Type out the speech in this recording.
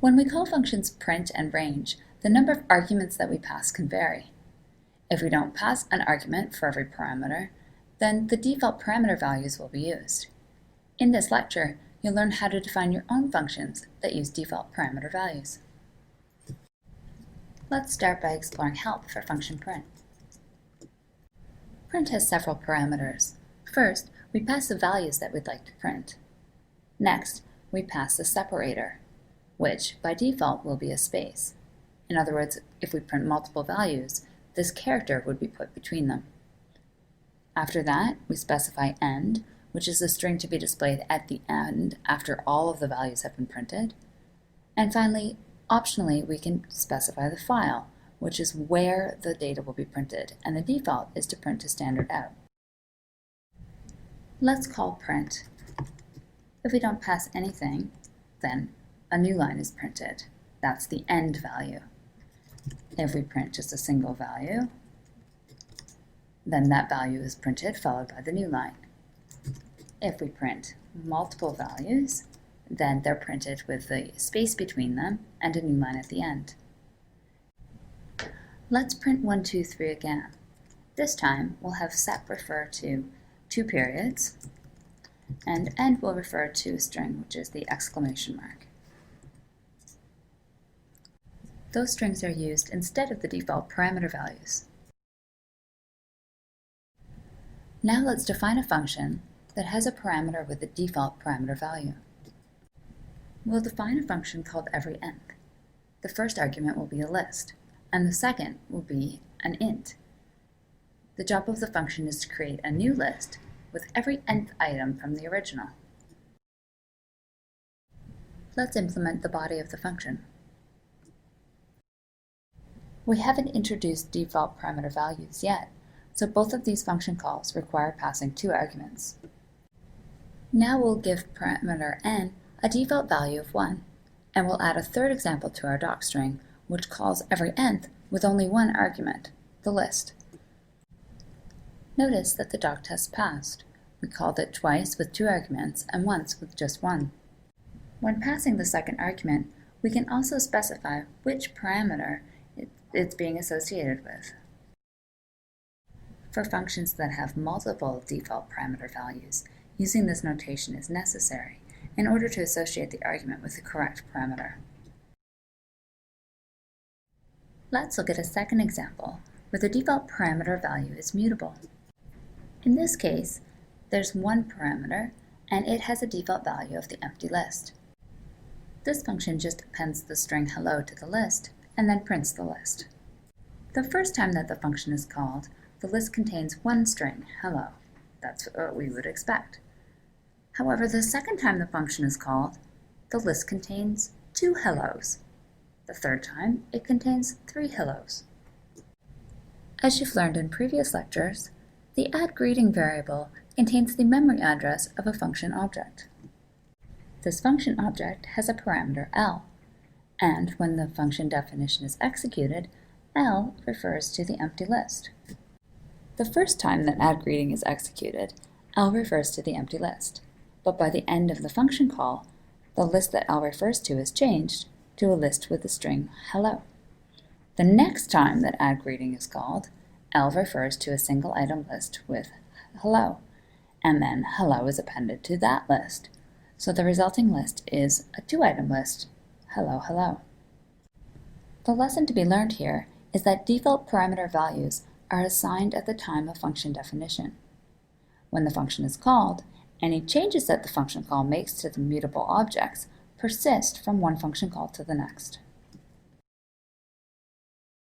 When we call functions print and range, the number of arguments that we pass can vary. If we don't pass an argument for every parameter, then the default parameter values will be used. In this lecture, you'll learn how to define your own functions that use default parameter values. Let's start by exploring help for function print. Print has several parameters. First, we pass the values that we'd like to print. Next, we pass the separator, which by default will be a space. In other words, if we print multiple values, this character would be put between them. After that, we specify end, which is a string to be displayed at the end after all of the values have been printed. And finally, optionally, we can specify the file, which is where the data will be printed, and the default is to print to standard out. Let's call print. If we don't pass anything, then a new line is printed. That's the end value. If we print just a single value, then that value is printed followed by the new line. If we print multiple values, then they're printed with the space between them and a new line at the end. Let's print 1, 2, 3 again. This time we'll have sep refer to 2 periods, and end will refer to a string, which is the exclamation mark. Those strings are used instead of the default parameter values. Now let's define a function that has a parameter with a default parameter value. We'll define a function called everyNth. The first argument will be a list, and the second will be an int. The job of the function is to create a new list with every nth item from the original. Let's implement the body of the function. We haven't introduced default parameter values yet, so both of these function calls require passing 2 arguments. Now we'll give parameter n a default value of 1, and we'll add a third example to our docstring, which calls every nth with only 1 argument, the list. Notice that the doc test passed. We called it twice with 2 arguments and once with just 1. When passing the second argument, we can also specify which parameter it's being associated with. For functions that have multiple default parameter values, using this notation is necessary in order to associate the argument with the correct parameter. Let's look at a second example where the default parameter value is mutable. In this case, there's 1 parameter and it has a default value of the empty list. This function just appends the string hello to the list and then prints the list. The first time that the function is called, the list contains 1 string, hello. That's what we would expect. However, the second time the function is called, the list contains 2 hellos. The third time, it contains 3 hellos. As you've learned in previous lectures, the addGreeting variable contains the memory address of a function object. This function object has a parameter L, and when the function definition is executed, L refers to the empty list. The first time that addGreeting is executed, L refers to the empty list, but by the end of the function call, the list that L refers to is changed to a list with the string hello. The next time that addGreeting is called, L refers to a single item list with hello, and then hello is appended to that list. So the resulting list is a 2-item list, hello, hello. The lesson to be learned here is that default parameter values are assigned at the time of function definition. When the function is called, any changes that the function call makes to the mutable objects persist from one function call to the next.